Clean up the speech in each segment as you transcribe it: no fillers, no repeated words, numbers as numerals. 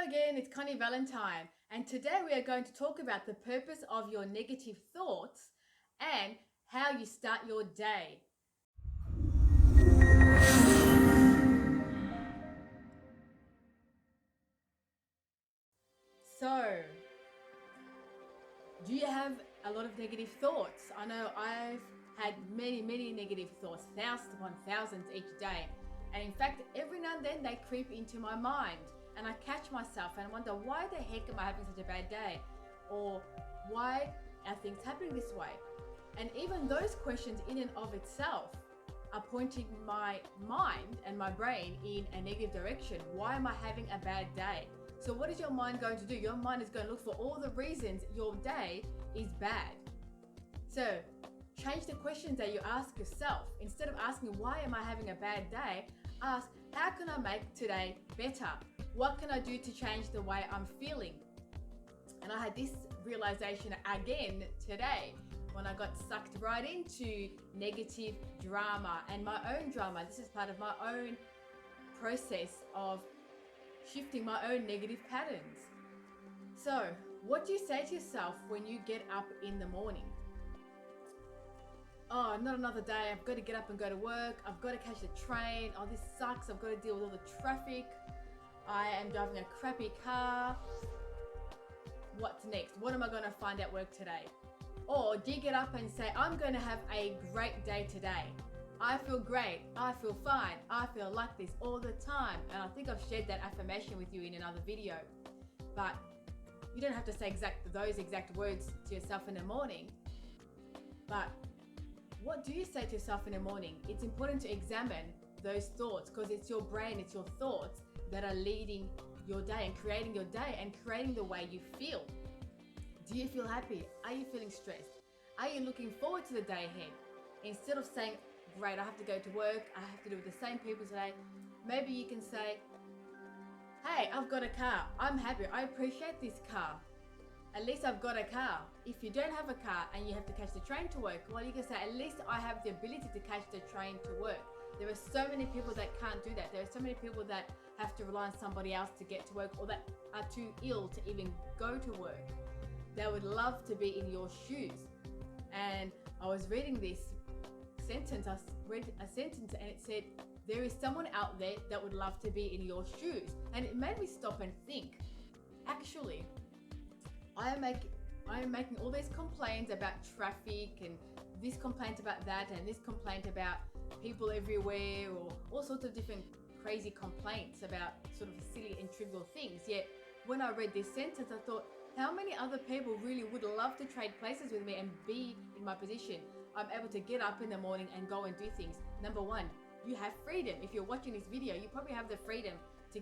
again, it's Connie Valentine, and today we are going to talk about the purpose of your negative thoughts and how you start your day. So, do you have a lot of negative thoughts? I know I've had many negative thoughts, thousands upon thousands each day. And in fact, every now and then they creep into my mind and I catch myself and wonder, why the heck am I having such a bad day? Or why are things happening this way? And even those questions in and of itself are pointing my mind and my brain in a negative direction. Why am I having a bad day? So what is your mind going to do? Your mind is going to look for all the reasons your day is bad. So change the questions that you ask yourself. Instead of asking, why am I having a bad day? Ask, how can I make today better? What can I do to change the way I'm feeling? And I had this realization again today when I got sucked right into negative drama and my own drama. This is part of my own process of shifting my own negative patterns. So, what do you say to yourself when you get up in the morning? Oh, not another day. I've got to get up and go to work. I've got to catch the train. Oh, this sucks. I've got to deal with all the traffic. I am driving a crappy car. What's next? What am I going to find at work today? Or do you get up and say, I'm going to have a great day today. I feel great. I feel fine. I feel like this all the time. And I think I've shared that affirmation with you in another video. But you don't have to say those exact words to yourself in the morning. But what do you say to yourself in the morning? It's important to examine those thoughts because it's your brain, it's your thoughts that are leading your day and creating your day and creating the way you feel. Do you feel happy? Are you feeling stressed? Are you looking forward to the day ahead? Instead of saying, great, I have to go to work, I have to do with the same people today, maybe you can say, hey, I've got a car. I'm happy. I appreciate this car. At least I've got a car. If you don't have a car and you have to catch the train to work, well, you can say, at least I have the ability to catch the train to work. There are so many people that can't do that. There are so many people that have to rely on somebody else to get to work or that are too ill to even go to work. They would love to be in your shoes. And I was reading this sentence. I read a sentence and it said, there is someone out there that would love to be in your shoes. And it made me stop and think, actually, I am making all these complaints about traffic and this complaint about that and this complaint about people everywhere or all sorts of different crazy complaints about sort of silly and trivial things. Yet when I read this sentence, I thought, how many other people really would love to trade places with me and be in my position? I'm able to get up in the morning and go and do things. Number one, you have freedom. If you're watching this video, you probably have the freedom to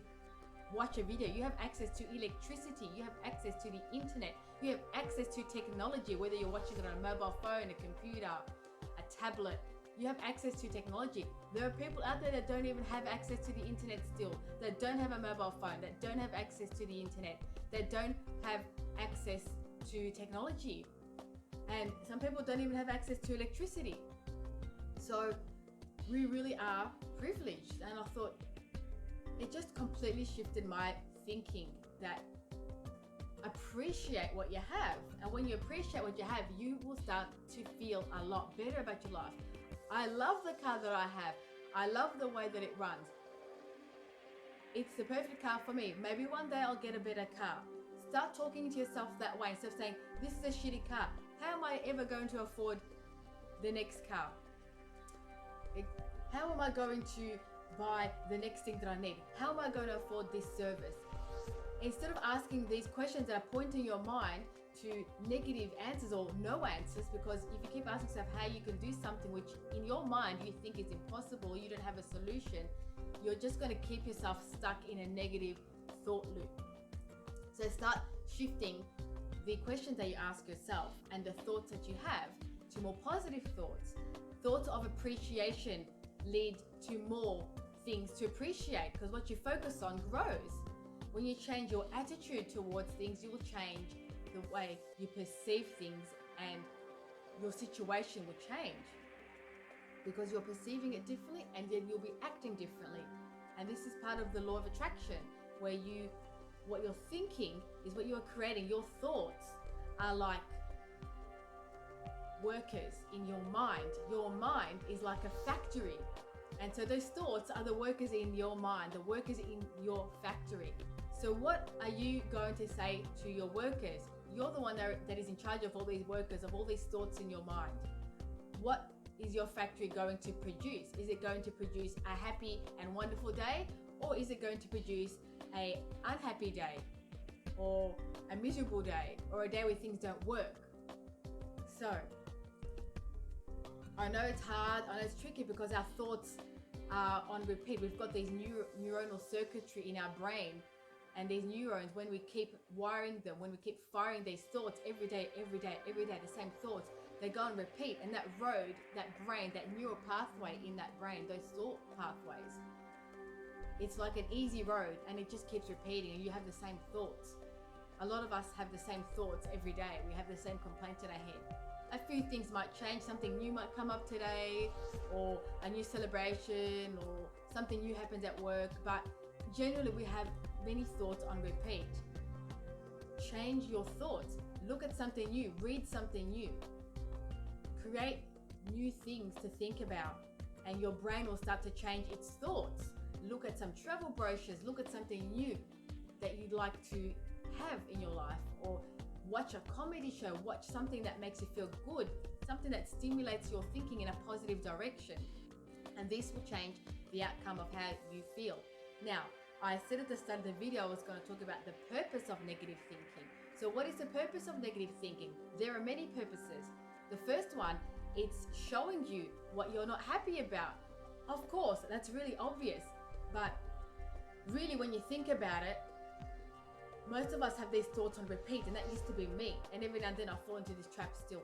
watch a video. You have access to electricity. You have access to the internet. You have access to technology, whether you're watching it on a mobile phone, a computer, a tablet. You have access to technology. There are people out there that don't even have access to the internet still, that don't have a mobile phone, that don't have access to the internet, that don't have access to technology. And some people don't even have access to electricity. So we really are privileged. And I thought, it just completely shifted my thinking that appreciate what you have. And when you appreciate what you have, you will start to feel a lot better about your life. I love the car that I have. I love the way that it runs. It's the perfect car for me. Maybe one day I'll get a better car. Start talking to yourself that way instead of saying, this is a shitty car. How am I ever going to afford the next car? How am I going to buy the next thing that I need? How am I going to afford this service? Instead of asking these questions that are pointing your mind to negative answers or no answers, because if you keep asking yourself how you can do something which in your mind you think is impossible, you don't have a solution, you're just going to keep yourself stuck in a negative thought loop. So start shifting the questions that you ask yourself and the thoughts that you have to more positive thoughts. Thoughts of appreciation lead to more things to appreciate because what you focus on grows. When you change your attitude towards things, you will change the way you perceive things and your situation will change because you're perceiving it differently and then you'll be acting differently. And this is part of the law of attraction where you what you're thinking is what you're creating. Your thoughts are like workers in your mind. Your mind is like a factory. And so those thoughts are the workers in your mind, the workers in your factory. So what are you going to say to your workers? You're the one that is in charge of all these workers, of all these thoughts in your mind. What is your factory going to produce? Is it going to produce a happy and wonderful day? Or is it going to produce an unhappy day? Or a miserable day? Or a day where things don't work? So, I know it's hard, I know it's tricky because our thoughts are on repeat. We've got these neuronal circuitry in our brain, and these neurons, when we keep wiring them, when we keep firing these thoughts every day, the same thoughts, they go on repeat, and that road, that brain, that neural pathway in that brain, those thought pathways, it's like an easy road, and it just keeps repeating, and you have the same thoughts. A lot of us have the same thoughts every day. We have the same complaints in our head. A few things might change, something new might come up today, or a new celebration, or something new happens at work, but generally we have many thoughts on repeat. Change your thoughts. Look at something new, read something new. Create new things to think about, and your brain will start to change its thoughts. Look at some travel brochures, look at something new that you'd like to have in your life, or watch a comedy show, watch something that makes you feel good, something that stimulates your thinking in a positive direction. And this will change the outcome of how you feel. Now, I said at the start of the video I was going to talk about the purpose of negative thinking. So what is the purpose of negative thinking? There are many purposes. The first one, it's showing you what you're not happy about. Of course, that's really obvious, but really when you think about it, most of us have these thoughts on repeat, and that used to be me. And every now and then I fall into this trap still,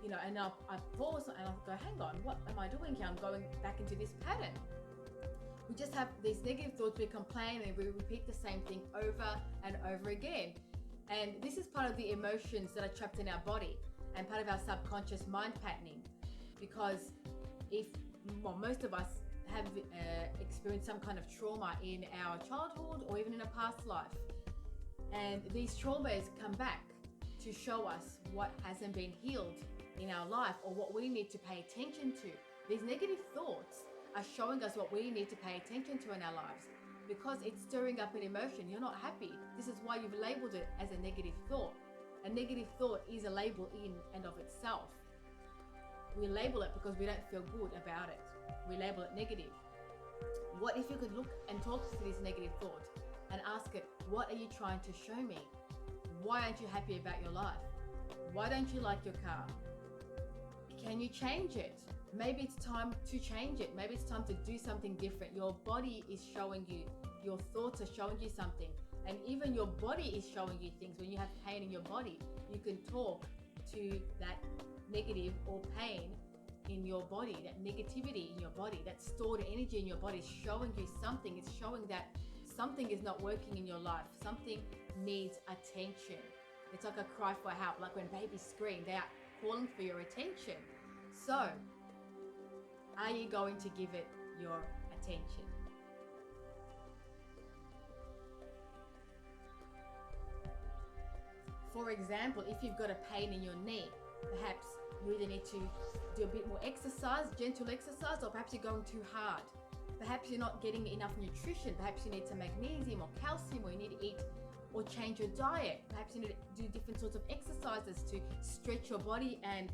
and I pause and I go, hang on, what am I doing here? I'm going back into this pattern. We just have these negative thoughts, we complain and we repeat the same thing over and over again. And this is part of the emotions that are trapped in our body and part of our subconscious mind patterning. Because most of us have experienced some kind of trauma in our childhood or even in a past life. And these traumas come back to show us what hasn't been healed in our life or what we need to pay attention to. These negative thoughts are showing us what we need to pay attention to in our lives because it's stirring up an emotion. You're not happy. This is why you've labeled it as a negative thought. A negative thought is a label in and of itself. We label it because we don't feel good about it. We label it negative. What if you could look and talk to this negative thought and ask it, what are you trying to show me? Why aren't you happy about your life? Why don't you like your car? Can you change it? Maybe it's time to change it. Maybe it's time to do something different. Your body is showing you, your thoughts are showing you something. And even your body is showing you things. When you have pain in your body, you can talk to that negative or pain in your body, that negativity in your body, that stored energy in your body is showing you something. It's showing that something is not working in your life. Something needs attention. It's like a cry for help, like when babies scream, they are calling for your attention. So, are you going to give it your attention? For example, if you've got a pain in your knee, perhaps you either need to do a bit more exercise, gentle exercise, or perhaps you're going too hard. Perhaps you're not getting enough nutrition. Perhaps you need some magnesium or calcium, or you need to eat or change your diet. Perhaps you need to do different sorts of exercises to stretch your body and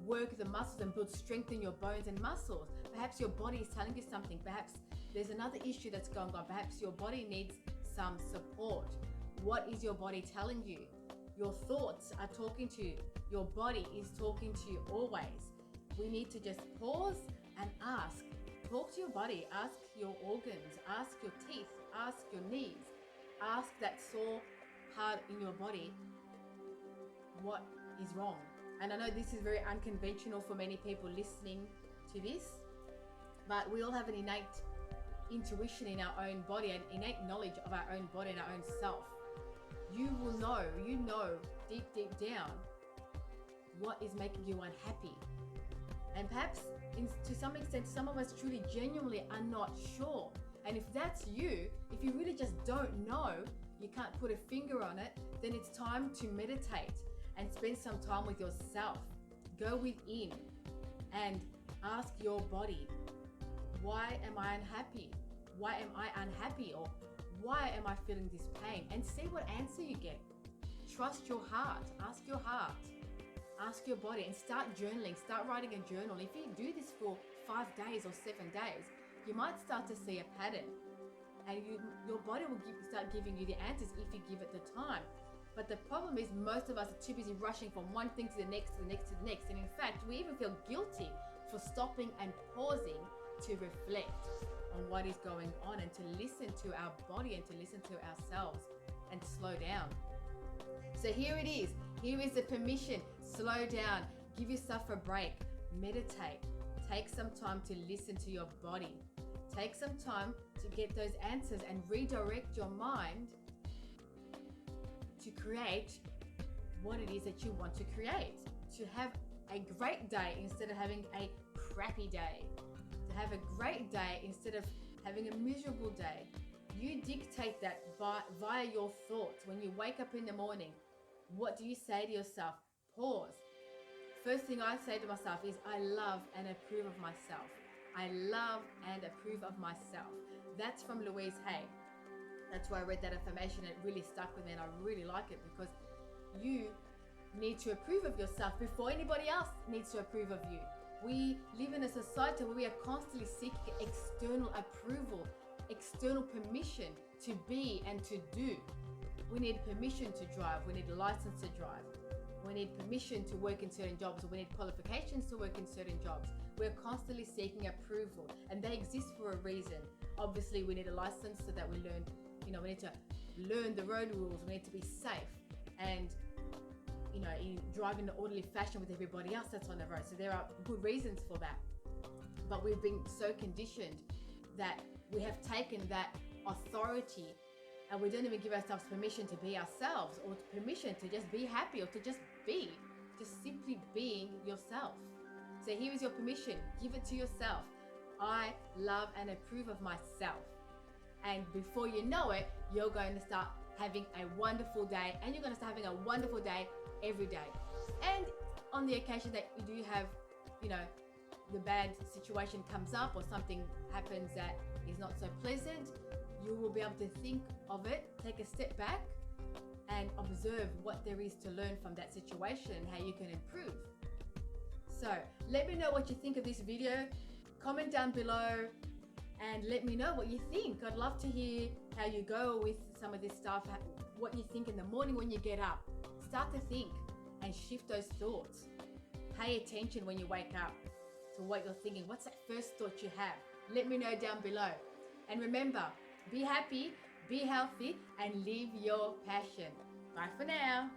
work the muscles and build strength in your bones and muscles. Perhaps your body is telling you something. Perhaps there's another issue that's going on. Perhaps your body needs some support. What is your body telling you? Your thoughts are talking to you. Your body is talking to you always. We need to just pause and ask. Talk to your body. Ask your organs. Ask your teeth. Ask your knees. Ask that sore part in your body, what is wrong? And I know this is very unconventional for many people listening to this, but we all have an innate intuition in our own body, an innate knowledge of our own body and our own self. You will know, deep down, what is making you unhappy. And perhaps to some extent, some of us truly genuinely are not sure. And if that's you, if you really just don't know, you can't put a finger on it, then it's time to meditate and spend some time with yourself. Go within and ask your body, why am I unhappy? Why am I unhappy? Or why am I feeling this pain? And see what answer you get. Trust your heart. Ask your heart. Ask your body and start journaling. Start writing a journal. If you do this for 5 days or 7 days, you might start to see a pattern. And your body will start giving you the answers if you give it the time. But the problem is most of us are too busy rushing from one thing to the next, to the next, to the next. And in fact, we even feel guilty for stopping and pausing to reflect on what is going on and to listen to our body and to listen to ourselves and slow down. So here it is. Here is the permission. Slow down. Give yourself a break. Meditate. Take some time to listen to your body. Take some time to get those answers and redirect your mind to create what it is that you want to create. To have a great day instead of having a crappy day. To have a great day instead of having a miserable day. You dictate that via your thoughts. When you wake up in the morning, what do you say to yourself? Pause. First thing I say to myself is, I love and approve of myself. I love and approve of myself. That's from Louise Hay. That's why I read that affirmation and it really stuck with me and I really like it because you need to approve of yourself before anybody else needs to approve of you. We live in a society where we are constantly seeking external approval, external permission to be and to do. We need permission to drive. We need a license to drive. We need permission to work in certain jobs. We need qualifications to work in certain jobs. We're constantly seeking approval and they exist for a reason. Obviously, we need a license so that we learn, we need to learn the road rules. We need to be safe and, in driving in an orderly fashion with everybody else that's on the road. So there are good reasons for that. But we've been so conditioned that we have taken that authority and we don't even give ourselves permission to be ourselves or permission to just be happy or to just be, just simply being yourself. So here is your permission. Give it to yourself. I love and approve of myself. And before you know it, you're going to start having a wonderful day and you're going to start having a wonderful day every day. And on the occasion that you do have, the bad situation comes up or something happens that is not so pleasant, you will be able to think of it, take a step back and observe what there is to learn from that situation and how you can improve. So let me know what you think of this video. Comment down below and let me know what you think. I'd love to hear how you go with some of this stuff, what you think in the morning when you get up. Start to think and shift those thoughts. Pay attention when you wake up to what you're thinking. What's that first thought you have? Let me know down below. And remember, be happy, be healthy, and live your passion. Bye for now.